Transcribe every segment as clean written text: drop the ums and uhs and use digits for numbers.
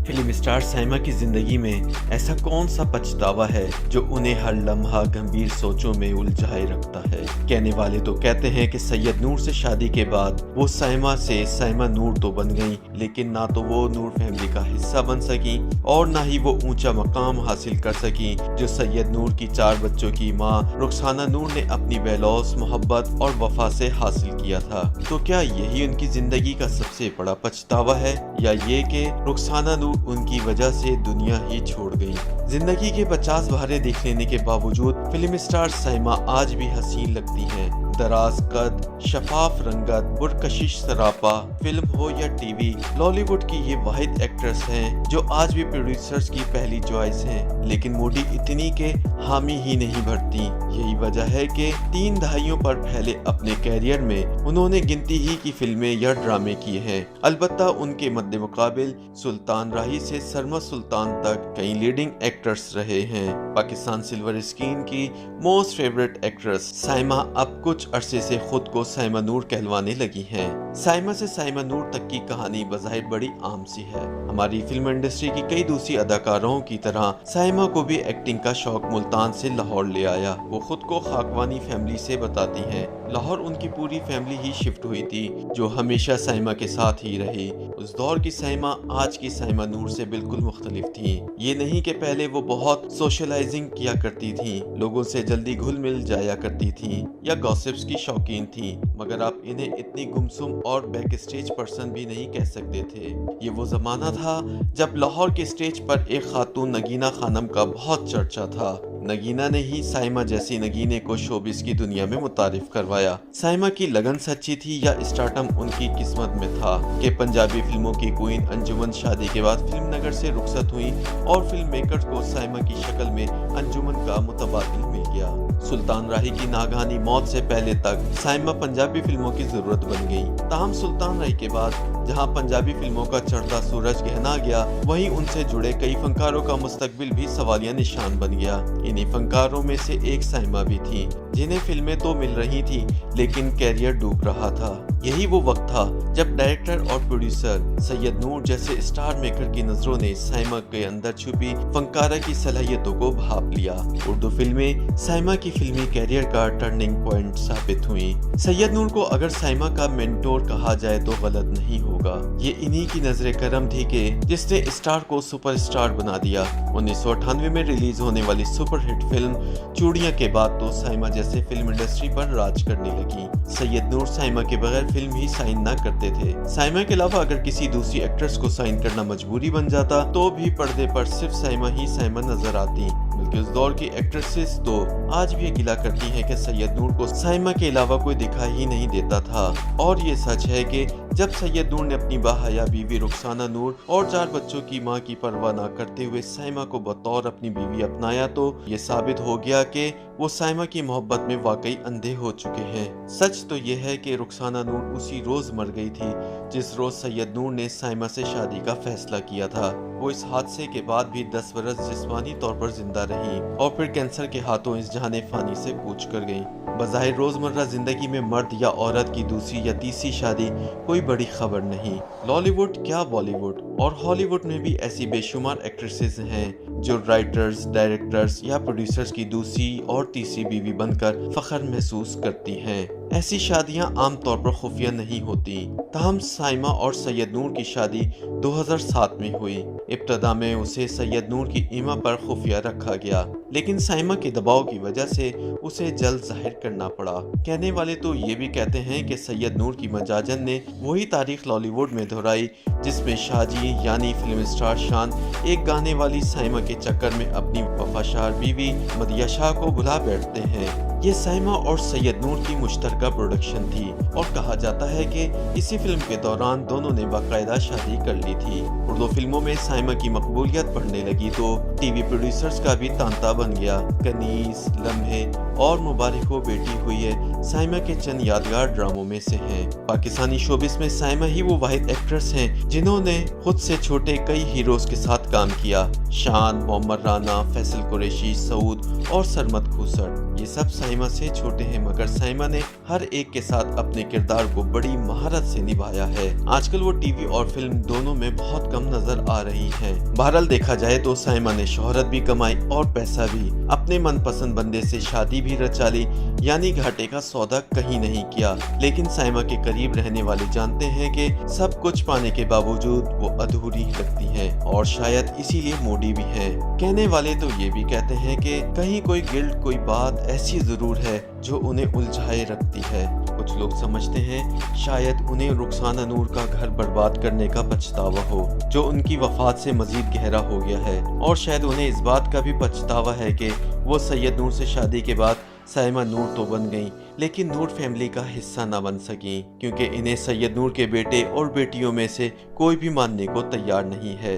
Film star Saima की जिंदगी में ऐसा कौन सा पछतावा है जो उन्हें हर लम्हा गंभीर सोचों में उलझाए रखता है। कहने वाले तो कहते हैं कि सैयद नूर से शादी के बाद वो साइमा से साइमा नूर तो बन गई, लेकिन ना तो वो नूर फैमिली का हिस्सा बन सकी और ना ही वो ऊंचा मकाम हासिल कर सकी जो सैयद नूर की 4 बच्चों की मां रुखसाना नूर ने अपनी बेलौस मोहब्बत और वफा से हासिल किया था। तो क्या यही उनकी जिंदगी का सबसे बड़ा पछतावा है, या ये कि रुखसाना नूर उनकी वजह से दुनिया ही छोड़ गई। जिंदगी के 50 बहारे देख लेने के बावजूद फिल्म स्टार साइमा आज भी हसीन लगती हैं। दराज कद, शफाफ रंगत, पुरकशिश सरापा, फिल्म हो या टीवी, लॉलीवुड की ये वाहिद एक्ट्रेस हैं जो आज भी प्रोड्यूसर्स की पहली चॉइस हैं, लेकिन मोडी इतनी के हामी ही नहीं भरती। यही वजह है कि 3 दहाइयों पर फैले अपने कैरियर में उन्होंने गिनती ही की फिल्में या ड्रामे किए हैं। अलबत्ता उनके मद्दे मुकाबिल सुल्तान राही से सरमा सुल्तान तक कई लीडिंग एक्टर्स रहे हैं। पाकिस्तान सिल्वर स्क्रीन की मोस्ट फेवरेट एक्ट्रेस साइमा अब कुछ अरसे से खुद को साइमा नूर कहलवाने लगी हैं। साइमा से साइमा नूर तक की कहानी बज़ाहिर बड़ी आम सी है। हमारी फिल्म इंडस्ट्री की कई दूसरी अदाकारों की तरह साइमा को भी एक्टिंग का शौक मुल्तान से लाहौर ले आया। वो खुद को खाकवानी फैमिली से बताती हैं। लाहौर उनकी पूरी फैमिली ही शिफ्ट हुई थी जो हमेशा साइमा के साथ ही रही। उस दौर की साइमा आज की साइमा नूर से बिल्कुल मुख्तलिफ थी। ये नहीं कि पहले वो बहुत सोशलाइजिंग किया करती थी, लोगों से जल्दी घुल मिल जाया करती थी या गॉसिप्स की शौकीन थी, मगर आप इन्हें इतनी गुमसुम और बैक स्टेज पर्सन भी नहीं कह सकते थे। ये वो जमाना था जब लाहौर के स्टेज पर एक खातून नगीना खानम का बहुत चर्चा था। नगीना ने ही साइमा जैसी नगीने को शोबिस की दुनिया में मुतारिफ करवाया। साइमा की लगन सच्ची थी या स्टार्टम उनकी किस्मत में था कि पंजाबी फिल्मों की क्वीन अंजुमन शादी के बाद फिल्म नगर से रुखसत हुई और फिल्म मेकर्स को साइमा की शक्ल में अंजुमन का मुतबादिल मिल गया। सुल्तान राही की नागहानी मौत से पहले तक साइमा पंजाबी फिल्मों की जरूरत बन गई। ताहम सुल्तान राही के बाद जहां पंजाबी फिल्मों का चढ़ता सूरज गहना गया, वहीं उनसे जुड़े कई फनकारों का मुस्तकबिल भी सवालिया निशान बन गया। इन्हीं फनकारों में से एक साइमा भी थी, जिन्हें फिल्में तो मिल रही थी लेकिन कैरियर डूब रहा था। यही वो वक्त था जब डायरेक्टर और प्रोड्यूसर सैयद नूर जैसे स्टार मेकर की नजरों ने साइमा के अंदर छुपी फनकारा की सलाहियतों को भाप लिया। उर्दू फिल्में साइमा की फिल्मी कैरियर का टर्निंग पॉइंट साबित हुई। सैयद नूर को अगर साइमा का मेंटोर कहा जाए तो गलत नहीं होगा। ये इन्हीं की नजरे करम थी कि जिसने स्टार को सुपरस्टार बना दिया। 1998 में रिलीज होने वाली सुपरहिट फिल्म चूड़ियां के बाद तो साइमा जैसे फिल्म इंडस्ट्री पर राज करने लगी। सैयद नूर साइमा के बगैर फिल्म ही साइन ना करते थे। साइमा के अलावा अगर किसी दूसरी एक्ट्रेस को साइन करना मजबूरी बन जाता तो भी पर्दे पर सिर्फ साइमा ही साइमा नजर आती। बल्कि उस दौर की एक्ट्रेसेस तो आज भी गिला करती हैं कि सैयद नूर को साइमा के अलावा कोई दिखाई ही नहीं देता था। और ये सच है कि जब सैयद नूर ने अपनी बाहया बीवी रुखसाना नूर और 4 बच्चों की मां की परवाह न करते हुए साइमा को बतौर अपनी बीवी अपनाया, तो ये साबित हो गया कि वो साइमा की मोहब्बत में वाकई अंधे हो चुके हैं। सच तो ये है कि रुखसाना नूर उसी रोज मर गई थी जिस रोज सैयद नूर ने साइमा से शादी का फैसला किया था। वो इस हादसे के बाद भी 10 बरस जिस्मानी तौर पर जिंदा रही और फिर कैंसर के हाथों इस जहाने फानी से कूच कर गई। बज़ाहिर रोजमर्रा जिंदगी में मर्द या औरत की दूसरी या तीसरी शादी कोई बड़ी खबर नहीं। लॉलीवुड क्या बॉलीवुड और हॉलीवुड में भी ऐसी बेशुमार एक्ट्रेसेस हैं जो राइटर्स, डायरेक्टर्स या प्रोड्यूसर्स की दूसरी और तीसरी बीवी बनकर फख्र महसूस करती हैं। ऐसी शादियां आमतौर पर खुफिया नहीं होती। ताहम साइमा और सैयद नूर की शादी 2007 में हुई। इब्तदा में उसे सैयद नूर की ईमा पर खुफिया रखा गया, लेकिन साइमा के दबाव की वजह से उसे जल्द जाहिर करना पड़ा। कहने वाले तो ये भी कहते हैं कि सैयद नूर की मजाजन ने वही तारीख लॉलीवुड में दोहराई जिसमें शाहजी यानी फिल्म स्टार शान एक गाने वाली साइमा के चक्कर में अपनी वफाशार बीवी मदिया शाह को भुला बैठते हैं। ये साइमा और सैयद नूर की मुश्तरका प्रोडक्शन थी और कहा जाता है कि इसी फिल्म के दौरान दोनों ने बाकायदा शादी कर ली थी। उर्दू फिल्मों में साइमा की मकबूलियत बढ़ने लगी तो टीवी प्रोड्यूसर्स का भी तांता बन गया। कनीज, लम्हे और मुबारक हो बेटी हुई है साइमा के चंद यादगार ड्रामों में से हैं। पाकिस्तानी शोबिस में साइमा ही वो वाहिद एक्ट्रेस हैं जिन्होंने खुद से छोटे कई हीरोज के साथ काम किया। शान, मोहम्मद राना, फैसल कुरैशी, सऊद और सरमद खूसर, ये सब साइमा से छोटे हैं, मगर साइमा ने हर एक के साथ अपने किरदार को बड़ी महारत से निभाया है। आजकल वो टीवी और फिल्म दोनों में बहुत कम नजर आ रही हैं। बहरहाल देखा जाए तो साइमा ने शोहरत भी कमाई और पैसा भी। अपने मनपसंद बंदे से शादी भी रचा ली, यानी घाटे का सौदा कहीं नहीं किया। लेकिन साइमा के करीब रहने वाले जानते हैं कि सब कुछ पाने के बावजूद वो अधूरी ही लगती हैं और शायद इसीलिए मोड़ी भी हैं। कहने वाले तो ये भी कहते हैं कि कहीं कोई गिल्ट, कोई बात ऐसी जरूर है जो उन्हें उलझाए रखती है। कुछ लोग समझते हैं शायद उन्हें रुखसाना नूर का घर बर्बाद करने का पछतावा हो, जो उनकी वफात से मजीद गहरा हो गया है। और शायद उन्हें इस बात का भी पछतावा है कि वो सैयद नूर से शादी के बाद साइमा नूर तो बन गईं, लेकिन नूर फैमिली का हिस्सा न बन सकी, क्योंकि इन्हें सैयद नूर के बेटे और बेटियों में से कोई भी मानने को तैयार नहीं है।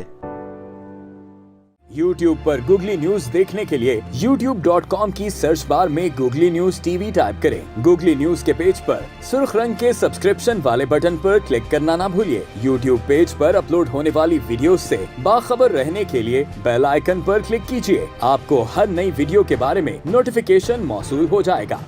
YouTube पर गूगली न्यूज देखने के लिए youtube.com की सर्च बार में गूगली न्यूज टीवी टाइप करें। गूगली न्यूज के पेज पर सुर्ख रंग के सब्सक्रिप्शन वाले बटन पर क्लिक करना ना भूलिए। YouTube पेज पर अपलोड होने वाली वीडियोस से बाखबर रहने के लिए बेल आइकन पर क्लिक कीजिए। आपको हर नई वीडियो के बारे में नोटिफिकेशन मौसूल हो जाएगा।